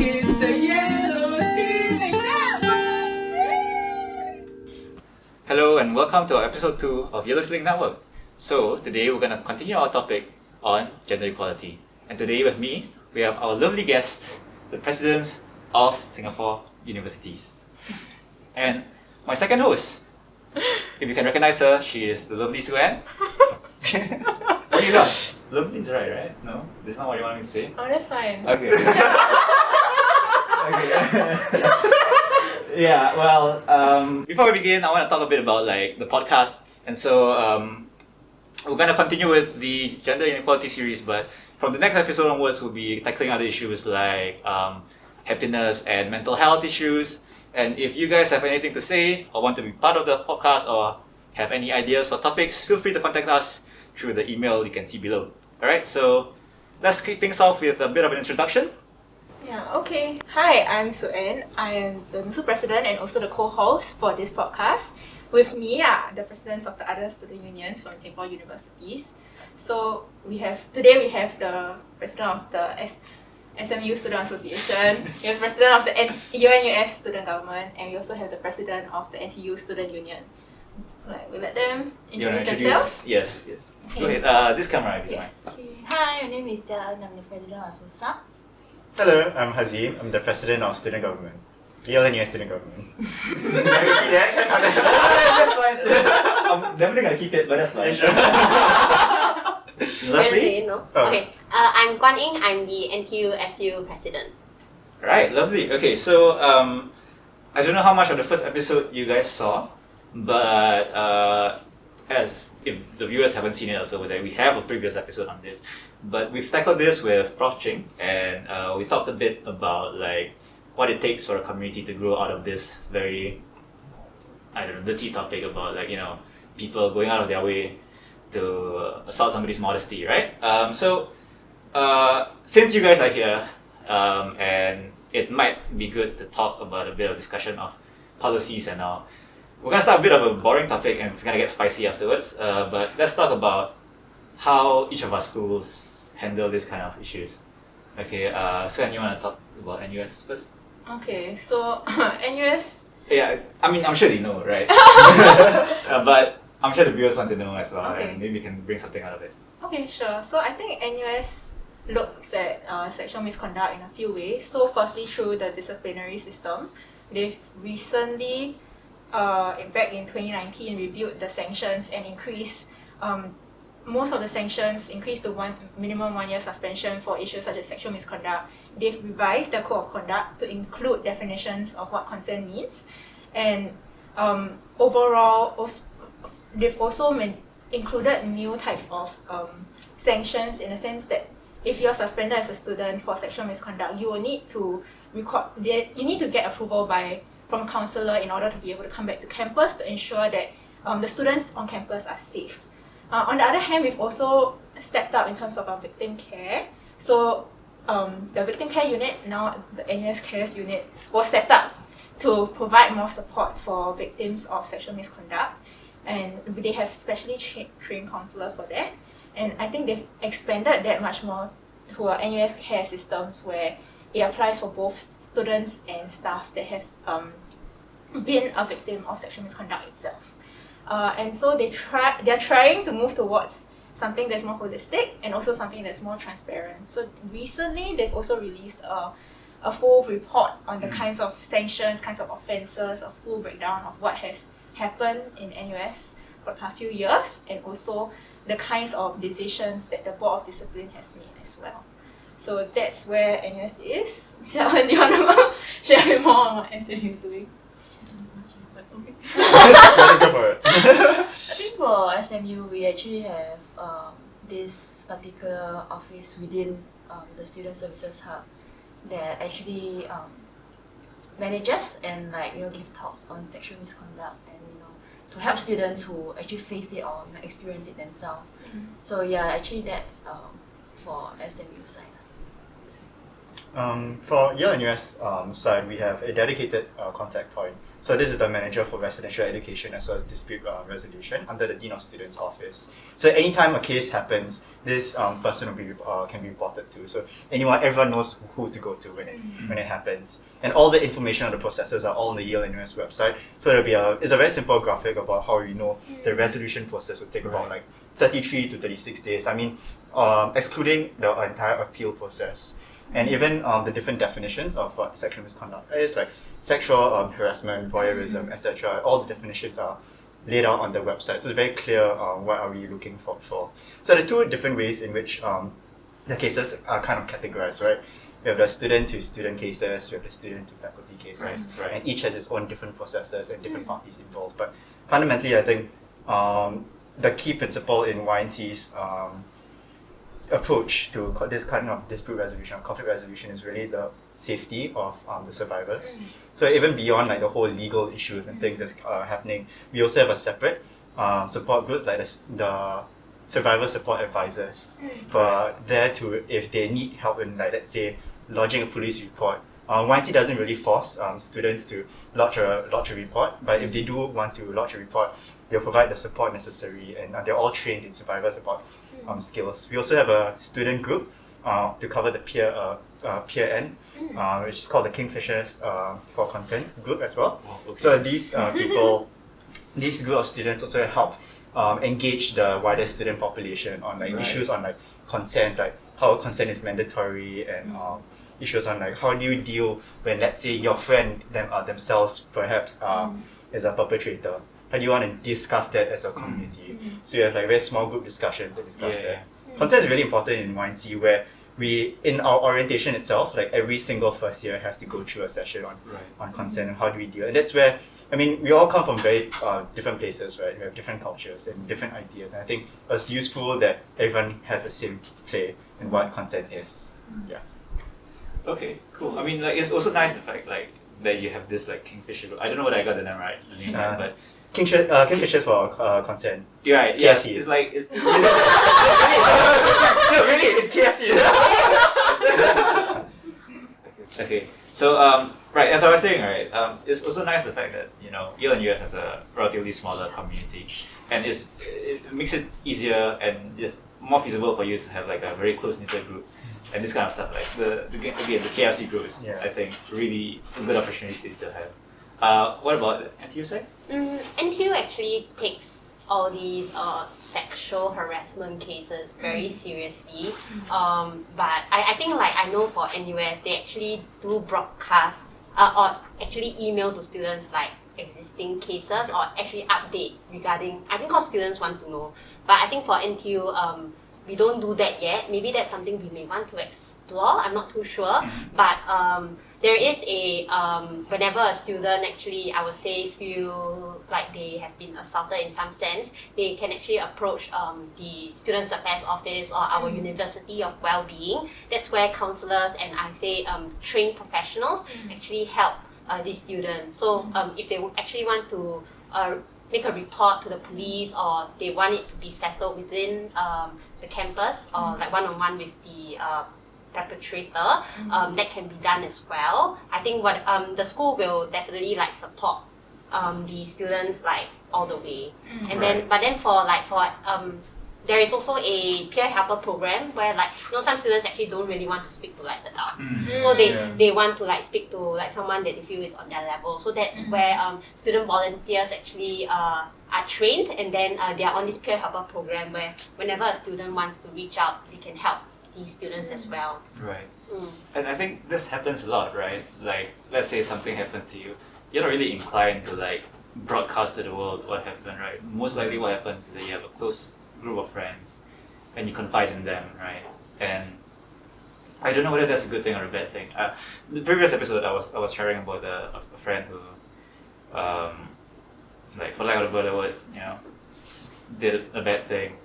is the Yale-NUS Students Union. Hello and welcome to episode 2 of Yale-NUS Link Network. So today we're going to continue our topic on gender equality. And today with me, we have our lovely guests, the presidents of Singapore universities. And my second host, if you can recognize her, she is the lovely Jia En. What do you got? Lovely is right? No? That's not what you want me to say? Oh, that's fine. Okay. Okay. Yeah, well, before we begin, I want to talk a bit about like the podcast. And so we're going to continue with the gender inequality series, but from the next episode onwards, we'll be tackling other issues like happiness and mental health issues. And if you guys have anything to say or want to be part of the podcast or have any ideas for topics, feel free to contact us through the email you can see below. Alright, so let's kick things off with a bit of an introduction. Yeah, okay. Hi, I'm Jia En. I am the NUSU President and also the co-host for this podcast. With me are the presidents of the other student unions from Singapore universities. So today we have the president of the SMU Student Association, we have the president of the NUS Student Government, and we also have the president of the NTUSU Student Union. We'll let them introduce themselves. Yes. Okay. Go ahead. This camera, if you mind. Okay. Hi, my name is Cheah. I'm the president of SMUSA. Hello, I'm Hazeem. I'm the president of Student Government. Yale-NUS Student Government. That's fine. I'm definitely going to keep it, but that's fine. Sure. Lastly? No? Oh. Okay. I'm Guan Ying. I'm the NTUSU President. Right, lovely. Okay, so I don't know how much of the first episode you guys saw, but as if the viewers haven't seen it also, that we have a previous episode on this, but we've tackled this with Prof. Chen, and we talked a bit about like what it takes for a community to grow out of this very, dirty topic about like, people going out of their way to assault somebody's modesty, right? So since you guys are here, and it might be good to talk about a bit of discussion of policies and all. We're gonna start a bit of a boring topic and it's gonna get spicy afterwards. But let's talk about how each of our schools handle this kind of issues. Okay, so you wanna talk about NUS first? Okay, so NUS. Yeah, I mean I'm sure they know, right? But I'm sure the viewers want to know as well, Okay. and maybe we can bring something out of it. Okay, sure. So I think NUS looks at sexual misconduct in a few ways. So firstly, through the disciplinary system, they've recently, back in 2019, reviewed the sanctions and increased most of the sanctions increased to minimum 1 year suspension for issues such as sexual misconduct. They've revised their code of conduct to include definitions of what consent means, and overall, they've also included new types of sanctions in the sense that if you're suspended as a student for sexual misconduct, you will need to get approval from a counselor in order to be able to come back to campus to ensure that the students on campus are safe. On the other hand, we've also stepped up in terms of our victim care. So the victim care unit, now the NUS Cares unit, was set up to provide more support for victims of sexual misconduct. And they have specially trained counselors for that. And I think they've expanded that much more to our NUS care systems where it applies for both students and staff that have been a victim of sexual misconduct itself. And so they're trying to move towards something that's more holistic and also something that's more transparent. So recently they've also released a full report on the kinds of sanctions, kinds of offences, a full breakdown of what has happened in NUS for the past few years, and also the kinds of decisions that the Board of Discipline has made as well. So that's where NUS is. Do you want to share more on what SMU is doing? Let's go for it. I think for SMU, we actually have this particular office within the Student Services Hub that actually manages and give talks on sexual misconduct and to help students who actually face it or experience it themselves. So yeah, actually that's for SMU side. For Yale-NUS side, we have a dedicated contact point. So this is the manager for residential education as well as dispute resolution under the Dean of Students office. So anytime a case happens, this person will be can be reported to. So everyone knows who to go to when it happens, and all the information on the processes are all on the Yale-NUS website. So it's a very simple graphic about how we know the resolution process would take about like 33 to 36 days. I mean, excluding the entire appeal process. And even the different definitions of what sexual misconduct is, like sexual harassment, voyeurism, etc. All the definitions are laid out on the website. So it's very clear what are we looking for. So the two different ways in which the cases are kind of categorized, right? We have the student-to-student cases, we have the student-to-faculty cases, and each has its own different processes and different parties involved. But fundamentally, I think the key principle in YNC's approach to this kind of dispute resolution, conflict resolution, is really the safety of the survivors. So even beyond like the whole legal issues and things that's happening, we also have a separate support groups like the survivor support advisors for there to, if they need help in like, let's say, lodging a police report. YNC doesn't really force students to lodge a report, but if they do want to lodge a report, they'll provide the support necessary, and they're all trained in survivor support skills. We also have a student group to cover the peer end, which is called the Kingfishers for Consent group as well. So these people, this group of students also help engage the wider student population on like issues on like consent, like how consent is mandatory, and issues on like how do you deal when, let's say, your friend themselves perhaps is a perpetrator. How do you want to discuss that as a community? So you have like very small group discussions to discuss that. Consent is really important in YNC, where we, in our orientation itself, like every single first year has to go through a session on consent and how do we deal. And that's where, I mean, we all come from very different places, right? We have different cultures and different ideas. And I think it's useful that everyone has the same play in what consent is. Yeah. Okay, cool. I mean, like, it's also nice the fact like that you have this like Kingfisher group. I don't know whether I got the name right, but Kingfishers for consent. Right, yes. It's like it's no, really, it's KFC. Okay. So right, as I was saying, right, it's also nice the fact that Yale-NUS has a relatively smaller community, and it makes it easier and just more feasible for you to have like a very close knitted group. And this kind of stuff, like the KFC group is, I think, really a good opportunity to have. What about NTU side? NTU actually takes all these sexual harassment cases very seriously. But I think I know for NUS, they actually do broadcast or actually email to students like existing cases or actually update regarding, I think because students want to know. But I think for NTU, we don't do that yet. Maybe that's something we may want to explore. I'm not too sure. But there is a, whenever a student actually, I would say, feel like they have been assaulted in some sense, they can actually approach the Students Affairs Office or our University of Wellbeing. That's where counselors and I say trained professionals actually help these students. So if they would actually want to make a report to the police, or they want it to be settled within the campus, or like one-on-one with the perpetrator, that can be done as well. I think what the school will definitely like support the students like all the way. And then, but then for there is also a peer helper program where some students actually don't really want to speak to like adults, so they want to like speak to like someone that they feel is on their level. So that's where student volunteers actually are trained, and then they are on this peer helper program where whenever a student wants to reach out, they can help these students as well. Right. And I think this happens a lot, right? Like, let's say something happens to you, you're not really inclined to like broadcast to the world what happened, right? Most likely what happens is that you have a close group of friends and you confide in them, right? And I don't know whether that's a good thing or a bad thing. The previous episode I was sharing about a friend who like, for lack of a better word, did a bad thing,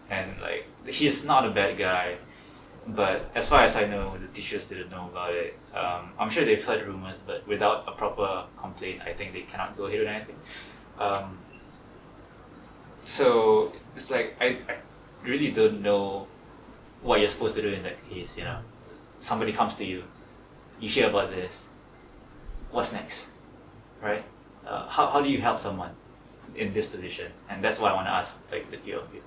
and like he's not a bad guy, but as far as I know, the teachers didn't know about it. I'm sure they've heard rumors, but without a proper complaint, I think they cannot go ahead with anything. So it's like I really don't know what you're supposed to do in that case. Somebody comes to you you hear about this. What's next, right? How do you help someone in this position? And that's why I want to ask like the few of you.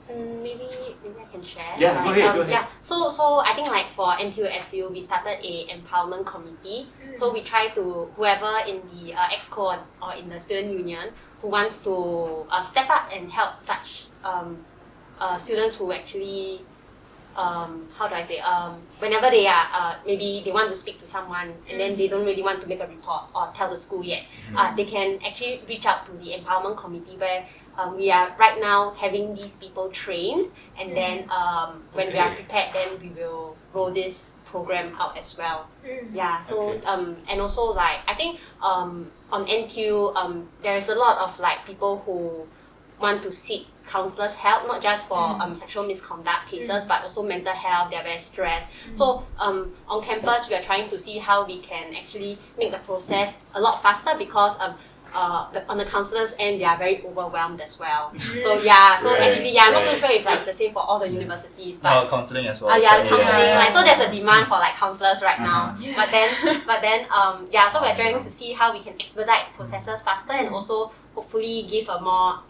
Maybe I can share. Yeah, go ahead. Yeah. So I think like for NTUSU, we started a empowerment committee. So we try to whoever in the exco or in the student union who wants to step up and help such students who actually how do I say whenever they are maybe they want to speak to someone and then they don't really want to make a report or tell the school yet, they can actually reach out to the empowerment committee where we are right now having these people trained, and then when we are prepared, then we will roll this program out as well. Yeah. So and also like I think on NTU there is a lot of like people who want to seek counselors' help, not just for sexual misconduct cases, but also mental health. They're very stressed. So on campus, we are trying to see how we can actually make the process a lot faster because on the counselors' end, they are very overwhelmed as well. So yeah, so actually, I'm not too sure if like, it's the same for all the universities. But counselling as well. yeah, counselling. Like, so there's a demand for like counselors right now. But then, yeah. So we're trying to see how we can expedite processes faster and also hopefully give a more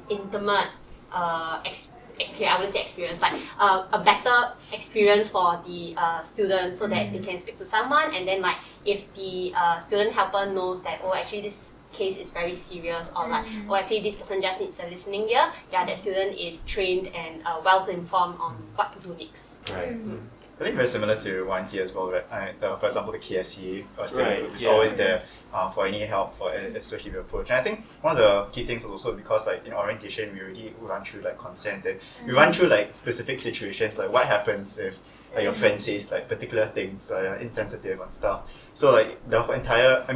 intimate okay, I wouldn't say experience, like a better experience for the students so that they can speak to someone, and then like if the student helper knows that actually this case is very serious, or like actually this person just needs a listening ear, that student is trained and well informed on what to do next. Right. I think very similar to YNC as well, right? For example, the KFC student group is always there for any help, for especially the approach. And I think one of the key things was also because like in orientation, we already run through like consent, and we run through like specific situations, like what happens if like your friend says like particular things, insensitive and stuff. So like the entire,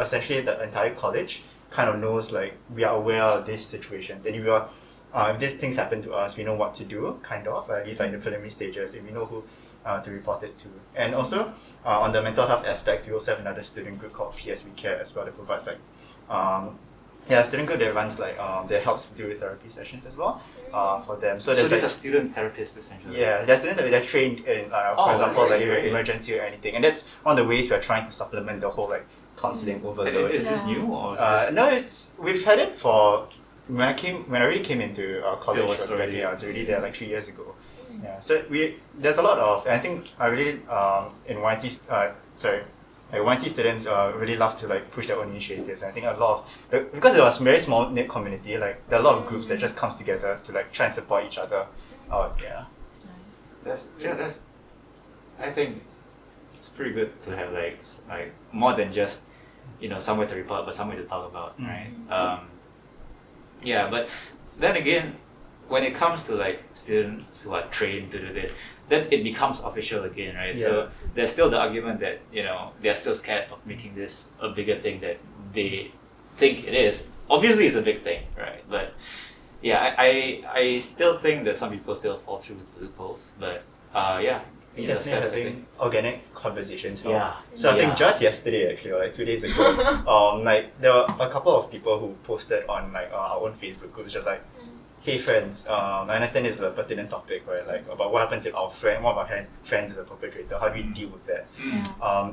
essentially the entire college kind of knows like we are aware of these situations, and if these things happen to us, we know what to do, kind of, at least like in the preliminary stages, and we know who to report it to. And also, on the mental health aspect, we also have another student group called PS We Care as well that provides like, a student group that runs like, that helps do therapy sessions as well for them. So these are student therapists essentially? Yeah, they're students that they're trained in, for example, like emergency or anything. And that's one of the ways we're trying to supplement the whole like counseling overload. Is this new or? No, we've had it for, when I really came into college, it was already there like 3 years ago. Yeah, so there's a lot of, and I think I really in YNC YNC students really love to like push their own initiatives. And I think a lot of because it was a very small knit community, like there are a lot of groups that just come together to like try and support each other. That's I think it's pretty good to have like more than just somewhere to report, but somewhere to talk about, right? But then again, when it comes to like students who are trained to do this, then it becomes official again, right? Yeah. So there's still the argument that they're still scared of making this a bigger thing that they think it is. Obviously, it's a big thing, right? But yeah, I still think that some people still fall through the loopholes. But these are steps. Having organic conversations. Yeah. So I think just yesterday, actually, or like 2 days ago, like there were a couple of people who posted on like our own Facebook group, just like, hey friends, I understand this is a pertinent topic, right? Like about what happens if one of our friends is a perpetrator, how do we deal with that?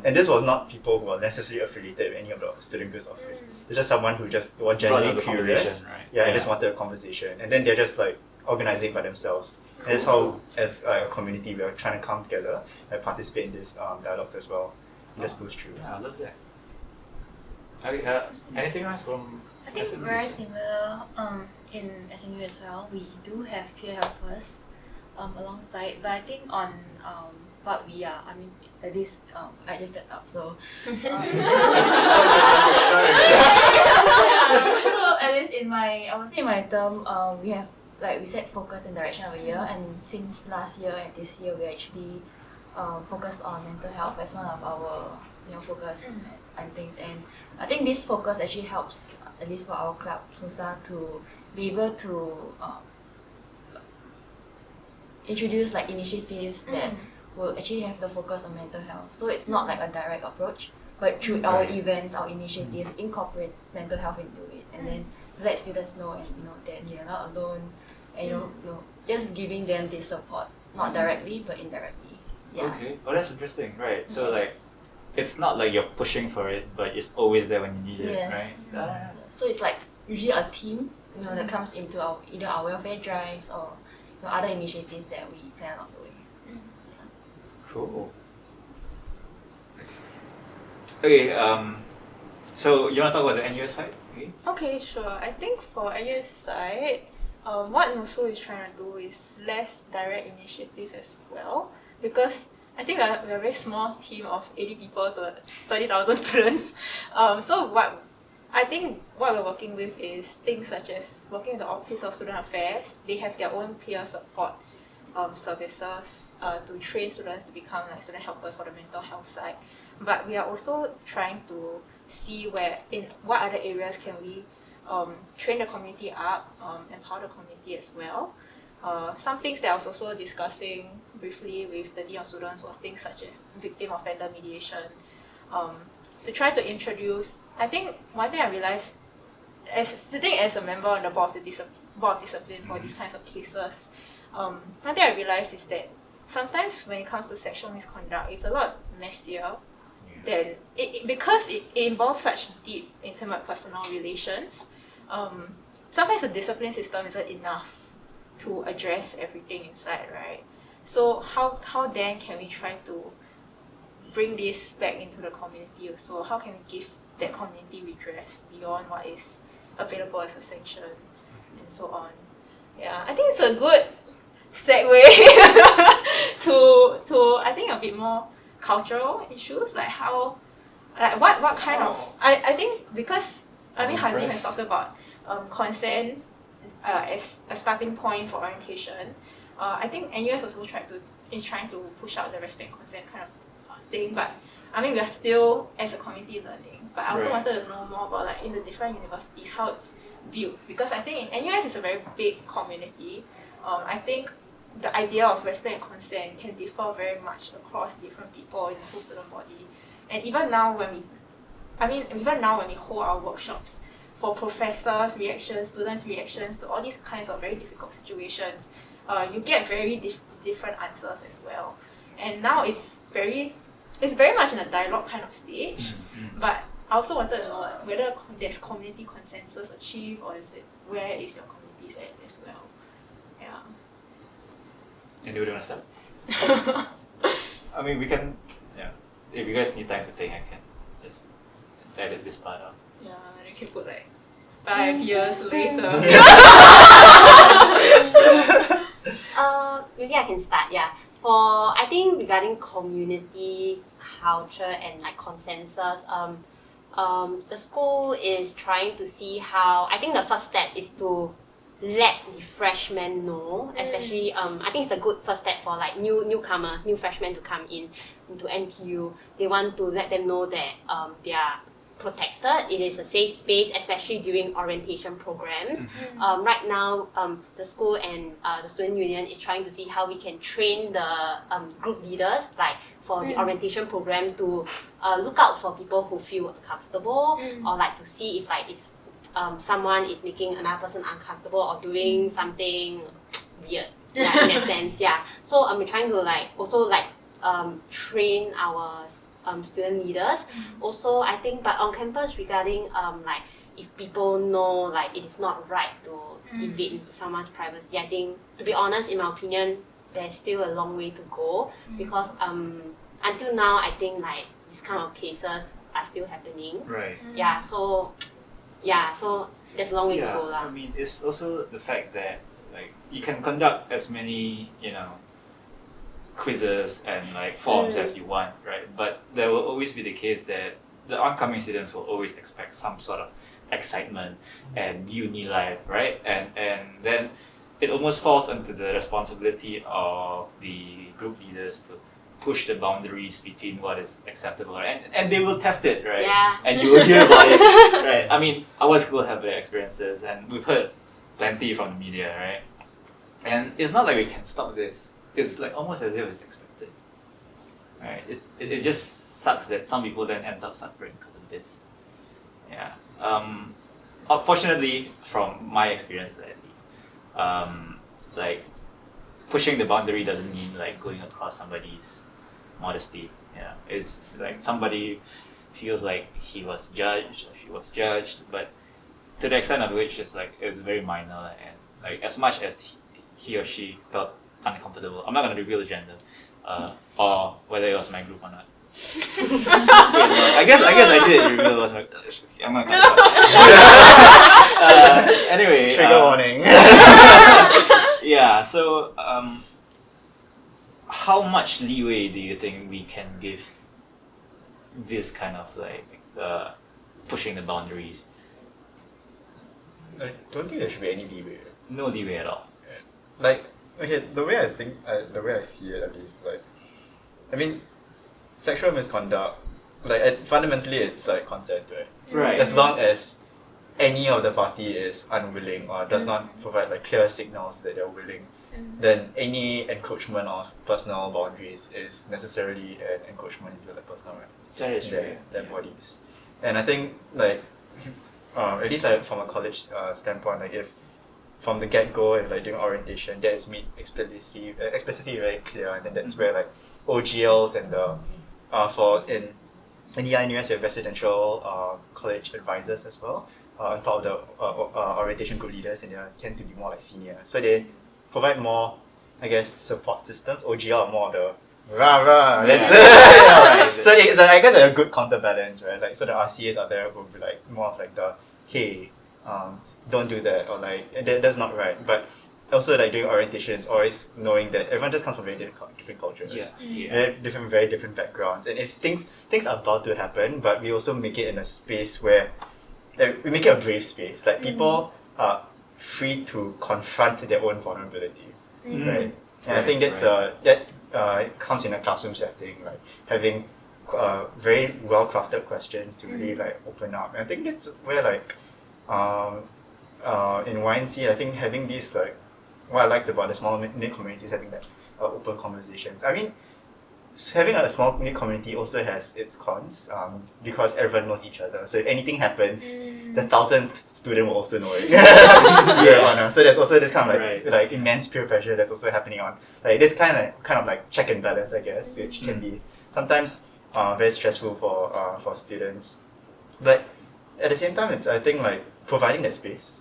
And this was not people who are necessarily affiliated with any of the student groups of it. It's just someone who just was genuinely curious, and just wanted a conversation. And then they're just like organizing by themselves. And that's how, as a community, we are trying to come together and participate in these dialogues as well. And just push through. Yeah, I love that. Anything else from I think SMU? very similar in SMU as well. We do have peer helpers alongside, but I think on what we are, at least I just stepped up, so so at least in my term, we have we set focus and direction of a year, and since last year and this year we actually focus on mental health as one of our focus and things. And I think this focus actually helps, at least for our club SMUSA, to be able to introduce like initiatives that will actually have the focus on mental health. So it's not like a direct approach, but through our events, our initiatives, incorporate mental health into it, and then let students know and that they're not alone, and just giving them this support, not directly but indirectly. Yeah. Okay. Oh, that's interesting. Right. So Yes. like, it's not like you're pushing for it, but it's always there when you need it, Yes. right? Ah, So it's like usually a team, that comes into either our welfare drives or other initiatives that we plan along the way. cool. Okay. So you want to talk about the NUS side? Okay. Okay, sure. I think for NUS side, what NUSU is trying to do is less direct initiatives as well, because I think we're a very small team of 80 people to 30,000 students. So what we're working with is things such as working with the Office of Student Affairs. They have their own peer support services to train students to become like student helpers for the mental health side. But we are also trying to see in what other areas can we train the community up, empower the community as well. Some things that I was also discussing briefly with the Dean of Students was things such as victim offender mediation, to try to introduce. I think one thing I realized, sitting as a member on the board of discipline for these kinds of cases, one thing I realized is that sometimes when it comes to sexual misconduct, it's a lot messier than because it involves such deep, intimate personal relations. Sometimes the discipline system isn't enough to address everything inside, right? So how then can we try to bring this back into the community also? How can we give that community redress beyond what is available as a sanction and so on? Yeah, I think it's a good segue to I think a bit more cultural issues, like how, like what kind of, I think because Hazeem has talked about consent as a starting point for orientation. I think NUS also is trying to push out the respect and consent kind of thing, but we are still as a community learning. But I also wanted to know more about like in the different universities how it's viewed, because I think in NUS is a very big community. I think the idea of respect and consent can differ very much across different people in the whole student body. And even now when we hold our workshops for professors' reactions, students' reactions to all these kinds of very difficult situations, you get very different answers as well. And now it's very much in a dialogue kind of stage. But I also wanted to know whether there's community consensus achieved, or where is your community at as well? Yeah. Anybody want to start? We can, if you guys need time to think, I can just edit this part out. Yeah, you can put like 5 years later. Maybe I can start, yeah. I think regarding community culture and like consensus, the school is trying to see how, I think the first step is to let the freshmen know, especially I think it's a good first step for like newcomers, new freshmen to come into NTU. They want to let them know that they are protected. It is a safe space, especially during orientation programs. Right now, the school and the student union is trying to see how we can train the group leaders, like for the orientation program, to look out for people who feel uncomfortable, or like to see if someone is making another person uncomfortable or doing something weird, in that sense. So we're trying to also train our student leaders. Also, I think, but on campus regarding if people know it is not right to invade into someone's privacy, I think, to be honest, in my opinion, there's still a long way to go, because until now, I think this kind of cases are still happening. Right. So there's a long way to go. It's also the fact that you can conduct as many, quizzes and forms as you want, right? But there will always be the case that the oncoming students will always expect some sort of excitement and uni life, right? And then it almost falls into the responsibility of the group leaders to push the boundaries between what is acceptable, right? And they will test it, right? Yeah. And you will hear about it, right? Our school have their experiences, and we've heard plenty from the media, right? And it's not like we can stop this. It's almost as if it's expected, right? It just sucks that some people then ends up suffering because of this. Yeah. Unfortunately, from my experience at least, pushing the boundary doesn't mean going across somebody's modesty. Yeah, it's like somebody feels like he was judged or she was judged, but to the extent of which it's like it's very minor, and like as much as he or she felt uncomfortable. I'm not gonna reveal the gender, or whether it was my group or not. Wait, no, I guess I did reveal it was my. I'm not gonna. Anyway. Trigger warning. Yeah. So, how much leeway do you think we can give this kind of like pushing the boundaries? I don't think there should be any leeway. No leeway at all. Like, okay, the way I see it at least, like, I mean, sexual misconduct, like, fundamentally it's like consent, right? Right. As long as any of the party is unwilling or does not provide like clear signals that they're willing, then any encroachment of personal boundaries is necessarily an encroachment into the personal rights That is in true. their bodies. And I think like at least like from a college standpoint, like if from the get-go, if like during orientation that is made explicitly very clear, and then that's where like OGLs and the for in Yale-NUS, you have residential college advisors as well, on top of the orientation group leaders, and they tend to be more like senior. So they provide more, I guess, support systems. OGL are more of the rah. Right. So it's I guess a good counterbalance, right? Like, so the RCAs are there who will be like more of like the hey, don't do that, or like that's not right. But also like during orientation, it's always knowing that everyone just comes from very different cultures, very different backgrounds, and if things are about to happen, but we also make it in a space where we make it a brave space. Like people are free to confront their own vulnerability, right? And I think that's it comes in a classroom setting, like having very well crafted questions to really like open up. And I think that's where like in YNC, I think having these like what I liked about the small knit communities, having like open conversations. I mean, having a small knit community also has its cons, because everyone knows each other. So if anything happens, the 1,000th student will also know it. So there's also this kind of like immense peer pressure that's also happening on like this kind of like check and balance, I guess, which can be sometimes very stressful for students. But at the same time, it's I think like providing that space,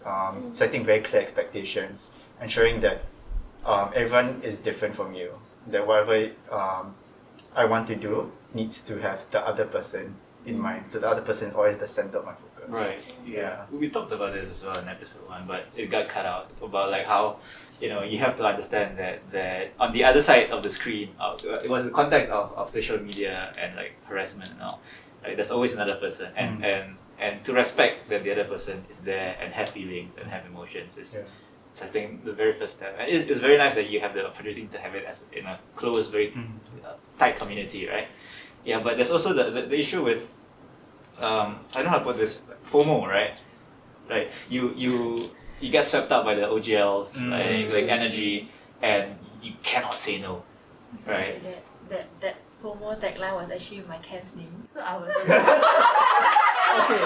setting very clear expectations, ensuring that everyone is different from you. That whatever I want to do needs to have the other person in mind. So the other person is always the center of my focus. Right. Yeah. We talked about this as well in episode 1, but it got cut out about like how you have to understand that on the other side of the screen, it was the context of social media and like harassment and all. Like there's always another person, and to respect that the other person is there and have feelings and have emotions is. So I think the very first step, and it's very nice that you have the opportunity to have it as in a close, very tight community, right? Yeah, but there's also the issue with, I don't know how to put this, FOMO, right? Right, you get swept up by the OGLs, like energy, and you cannot say no, right? That FOMO tagline was actually my camp's name. So I was Okay, is it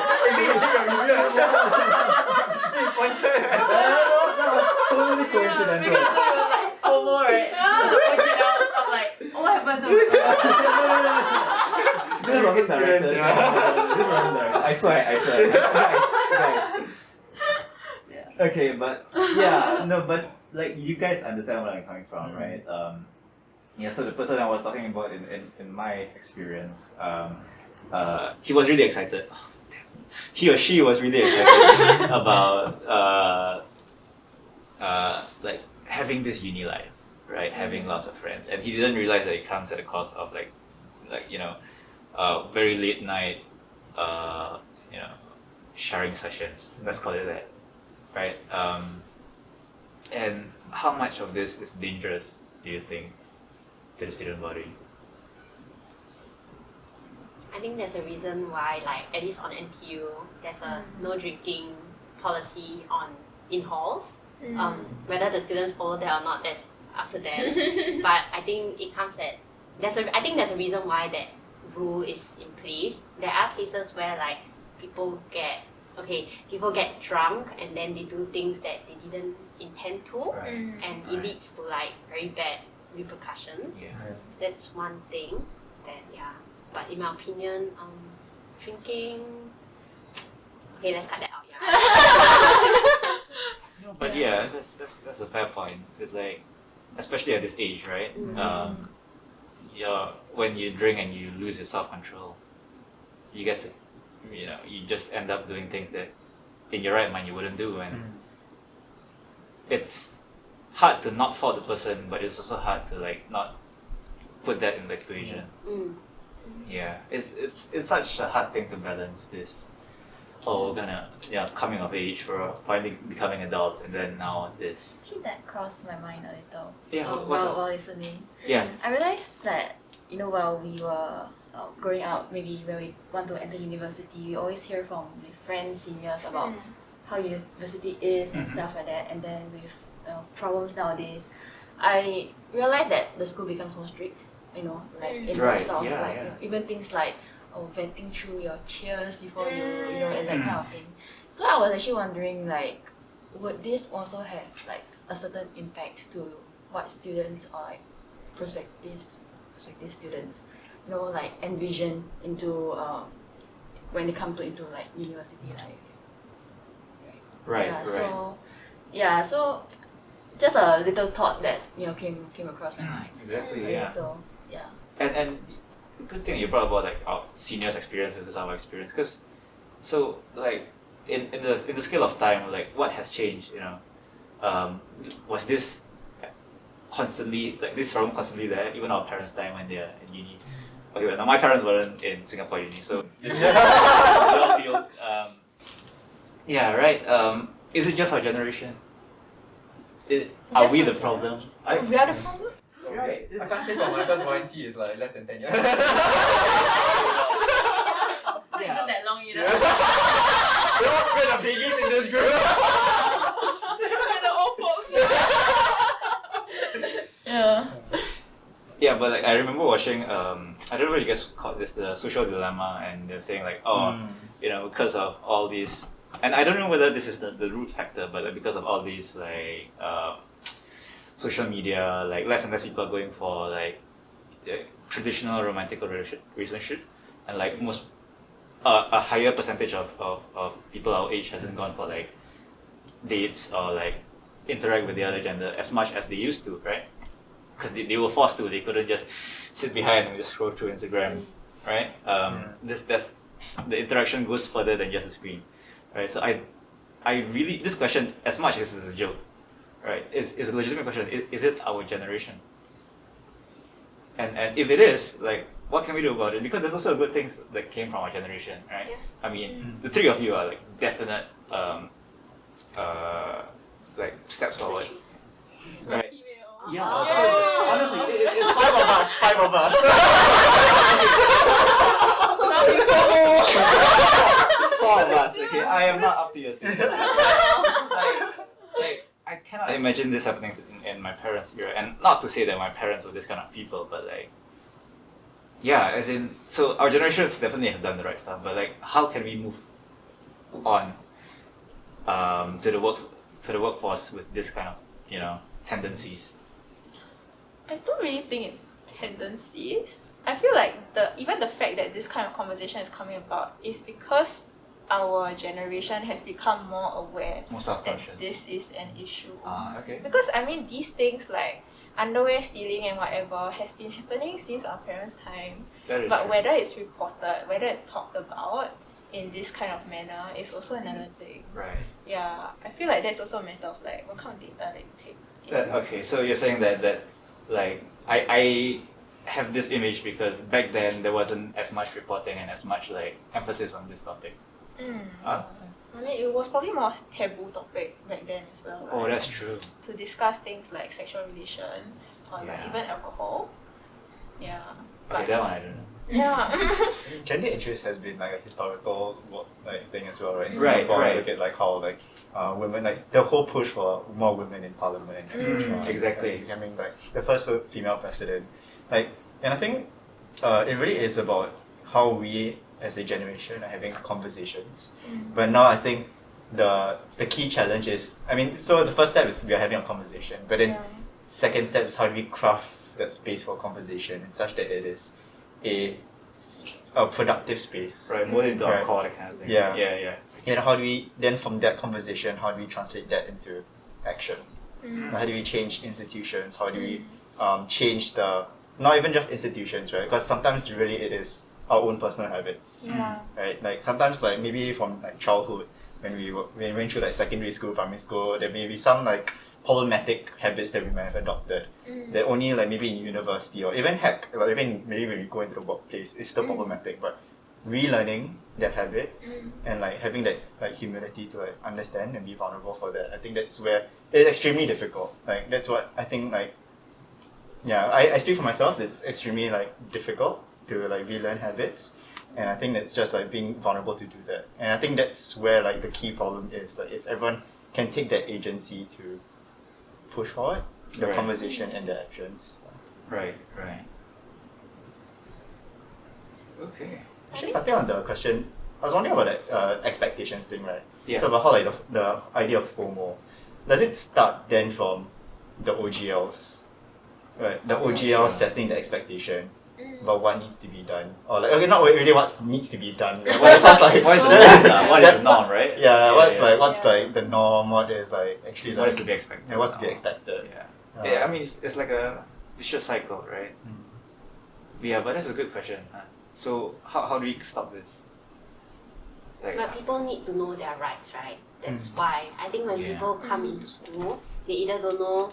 that was totally coincidental. like FOMO, right? So the OGLs, I'm like, oh, what happened to This wasn't directed. This wasn't directed. I swear. Guys. Okay, but but like you guys understand where I'm coming from, right? So the person I was talking about in my experience, he was really excited. He or she was really excited about like having this uni life, right? Having lots of friends, and he didn't realize that it comes at a cost of like very late night, sharing sessions. Let's call it that, right? And how much of this is dangerous, do you think, to the student body? I think there's a reason why, like at least on NTU, there's a no drinking policy in halls. Whether the students follow that or not, that's up to them. But I think it comes at I think there's a reason why that rule is in place. There are cases where like people get drunk and then they do things that they didn't intend to, and it leads to like very bad repercussions. Yeah. That's one thing that but in my opinion, drinking. Okay, let's cut that out. No, but yeah, that's a fair point. It's like, especially at this age, right? When you drink and you lose your self-control, you get to, you just end up doing things that in your right mind you wouldn't do, and it's hard to not fault the person, but it's also hard to like not put that in the equation. Yeah, it's such a hard thing to balance this. Oh, coming of age for finally becoming adults, and then now this. Actually, that crossed my mind a little. Yeah, what's up? While listening. Yeah. I realized that while we were growing up, maybe when we want to enter university, we always hear from friends, seniors about how university is and stuff like that. And then with problems nowadays, I realized that the school becomes more strict. In Right, terms of yeah. even things like venting through your cheers before you and that kind of thing. So I was actually wondering, like, would this also have like a certain impact to what students or like prospective students like envision into when they come into like university life. Right. So just a little thought that came across my mind. Exactly. Yeah. So, And the good thing you brought about like our seniors' experience versus our experience, because so like in the scale of time, like what has changed? Was this constantly like this problem constantly there? Even our parents' time when they're in uni. Okay, well, now my parents weren't in Singapore uni, so all field. Yeah, right. Is it just our generation? Are we the problem? We are the problem? Right. I can't say for Monica's buoyancy is like less than 10 years. Not even that long either. We're the biggies in this group. We're the old folks. Yeah, but like I remember watching I don't know what you guys called this, the social dilemma, and they're saying like because of all these, and I don't know whether this is the root factor, but like, because of all these like social media, like less and less people are going for like traditional romantic relationship, and like most a higher percentage of people our age hasn't gone for like dates or like interact with the other gender as much as they used to, right? Because they were forced to. They couldn't just sit behind and just scroll through Instagram, right? The interaction goes further than just the screen, right? So I really, this question, as much as it's a joke, right, is a legitimate question. Is it our generation? And if it is, like, what can we do about it? Because there's also good things that came from our generation, right? Yeah. I mean, the three of you are like definite like steps forward, right? Yeah, honestly, it's Five of us. Four of us. Okay, I am not up to your standards. Like, I cannot imagine this happening in my parents' era, and not to say that my parents were this kind of people, but like, yeah, as in, so our generations definitely have done the right stuff, but like, how can we move on to the workforce with this kind of tendencies? I don't really think it's tendencies. I feel like even the fact that this kind of conversation is coming about is because our generation has become more aware More that self-conscious. this is an issue. Okay. Because I mean, these things like underwear stealing and whatever has been happening since our parents' time. That is But true. whether it's reported, whether it's talked about in this kind of manner is also another thing. Right. Yeah, I feel like that's also a matter of like what kind of data that you take. Okay, so you're saying that like I have this image because back then there wasn't as much reporting and as much like emphasis on this topic. I mean, it was probably more taboo topic back then as well. Oh, right? that's true. To discuss things like sexual relations or like Yeah. even alcohol. Yeah. Okay, that one I don't know. Yeah. Gender interest has been like a historical thing as well, right? In Right, Singapore, right. look at like how like women, like the whole push for more women in parliament, etc. Exactly. Like, becoming like the first female president, like, and I think it really is about how we as a generation are having conversations. But now I think the key challenge is, I mean, so the first step is we are having a conversation, but then second step is how do we craft that space for conversation and such that it is a productive space. Right, more into our Right. core, that kind of thing. Yeah. Yeah. And how do we then from that conversation, how do we translate that into action? How do we change institutions? How do we change the not even just institutions, right? Because sometimes really it is our own personal habits, Yeah. right? Like sometimes like maybe from like childhood when we went through like secondary school, primary school, there may be some like problematic habits that we might have adopted that only like maybe in university or even even maybe when we go into the workplace it's still problematic, but relearning that habit and like having that like humility to like understand and be vulnerable for that, I think that's where it's extremely difficult. Like that's what I think like I speak for myself, it's extremely like difficult to like relearn habits, and I think that's just like being vulnerable to do that. And I think that's where like the key problem is, like if everyone can take that agency to push forward the Right. conversation and the actions. Right. Okay. Actually, starting on the question, I was wondering about that expectations thing, right? Yeah. So about how like the idea of FOMO, does it start then from the OGLs? Right, the OGL setting the expectation about what needs to be done, or like okay, not really what needs to be done. Like, what it sounds like What is the norm? What is the norm, right? What's like the norm? What is like actually What like, is to be expected? yeah, what's to be expected? Yeah, I mean, it's like a vicious cycle, right? Yeah, but that's a good question. So how do we stop this? Like, But people need to know their rights, right? That's why I think when Yeah. people come into school, they either don't know,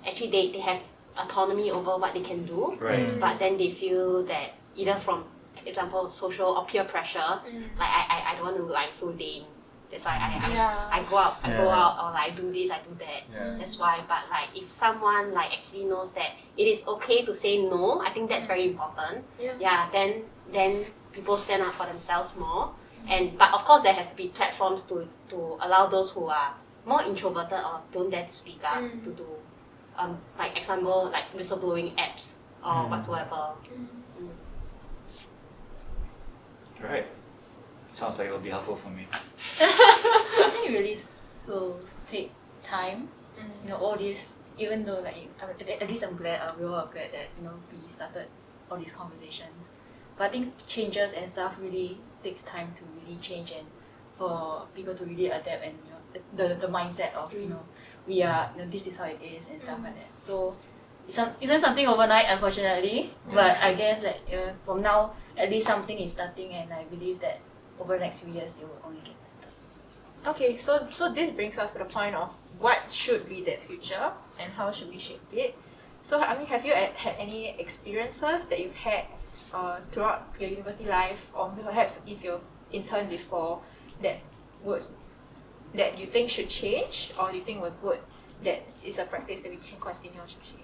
actually they have autonomy over what they can do, Right. but then they feel that either from example social or peer pressure, like I don't want to look like so Dane. That's why I go out, or like I do this, I do that. Yeah. That's why. But like if someone like actually knows that it is okay to say no, I think that's very important. Yeah. Then people stand up for themselves more. But of course there has to be platforms to allow those who are more introverted or don't dare to speak up to do like example like whistleblowing apps or whatsoever. Right. Sounds like it'll be helpful for me. I think it really will take time. You know, all this, even though like at least I'm glad we all are glad that we started all these conversations. But I think changes and stuff really takes time to really change and for people to really adapt and the mindset of we are this is how it is and stuff like that. So it's not something overnight, unfortunately. But I guess that from now at least something is starting, and I believe that over the next few years it will only get better. Okay, so this brings us to the point of what should be that future and how should we shape it. So I mean, have you had any experiences that you've had throughout your university life, or perhaps if you've interned before, that you think should change, or you think were good, that is a practice that we can continue to change?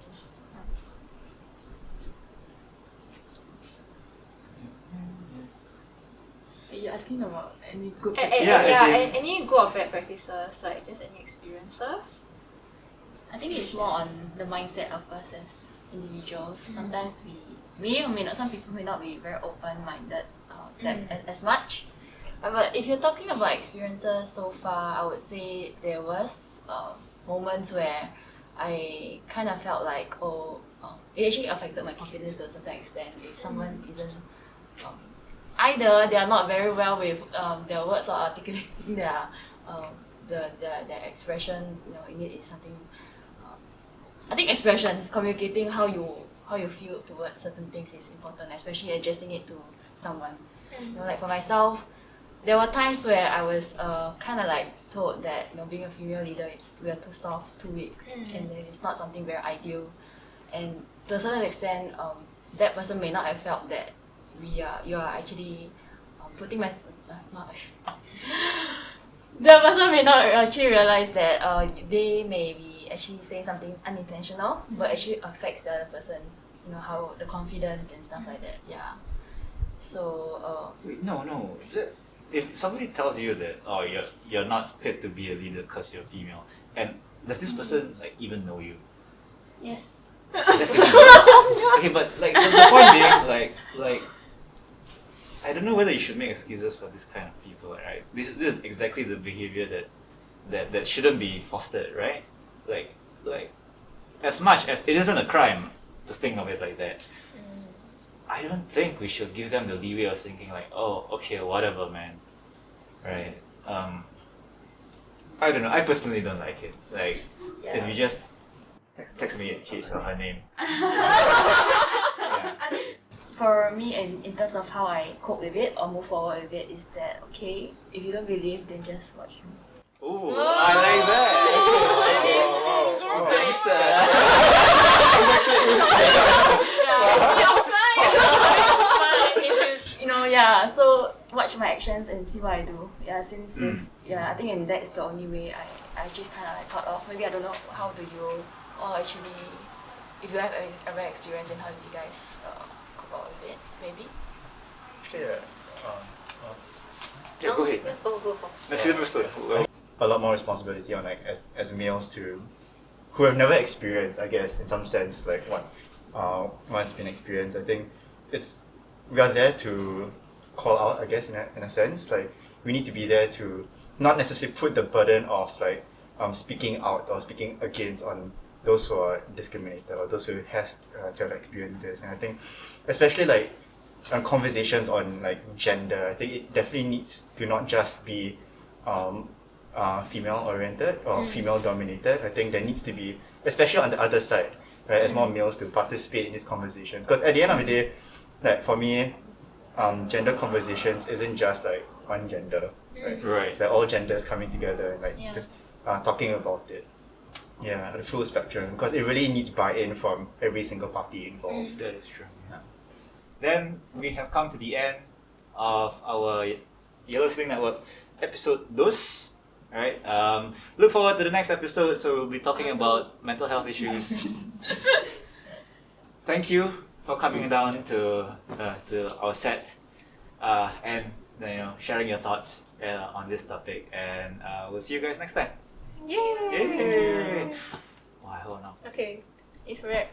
Are you asking about any good Any good or bad practices, like just any experiences? I think it's more on the mindset of us as individuals. Sometimes we may not, some people may not be very open-minded as much. But if you're talking about experiences so far, I would say there was moments where I kind of felt like, it actually affected my confidence to a certain extent. If someone isn't either they are not very well with their words or articulating their expression, in it is something. I think expression, communicating how you feel towards certain things is important, especially addressing it to someone. Like for myself, there were times where I was kind of like told that being a female leader, we are too soft, too weak, and it's not something very ideal. And to a certain extent, that person may not have felt that you are actually putting my not the person may not actually realize that they may be actually saying something unintentional, but actually affects the other person. How the confidence and stuff like that. Yeah. So. Wait, no. If somebody tells you that you're not fit to be a leader because you're female, and does this person like even know you? Yes. That's okay, but like the point being like I don't know whether you should make excuses for this kind of people, right? This is exactly the behavior that shouldn't be fostered, right? Like as much as it isn't a crime to think of it like that, I don't think we should give them the leeway of thinking like, oh, okay, whatever, man. Right? I don't know. I personally don't like it. Like, if you just text me his or her name. Yeah. For me, in terms of how I cope with it or move forward with it, is that okay? If you don't believe, then just watch me. Ooh, I like that. Yeah, so watch my actions and see what I do. Yeah, since I think that's the only way I actually kind of like thought of. Maybe I don't know, how do you, or actually, if you have ever experience, then how do you guys cope out with it? Maybe. Actually, Yeah, go ahead. Go. a lot more responsibility on like as males to who have never experienced, I guess, in some sense, like what's been experienced. I think we are there to call out, I guess, in a sense. Like, we need to be there to not necessarily put the burden of like speaking out or speaking against on those who are discriminated or those who has to have experienced this. And I think especially like conversations on like gender, I think it definitely needs to not just be female oriented or female dominated. I think there needs to be, especially on the other side, right, as more males to participate in these conversations. Because at the end of the day, like for me, gender conversations isn't just like one gender, right? Right. Like all genders coming together and like talking about it. Yeah, the full spectrum, because it really needs buy-in from every single party involved. That is true. Yeah. Then we have come to the end of our Yellow Sling Network episode NUS. Alright. Look forward to the next episode. So we'll be talking about mental health issues. Thank you for coming down to our set and sharing your thoughts on this topic. And we'll see you guys next time. Yay! Yay! Wow, I hope now. Okay, it's wrapped.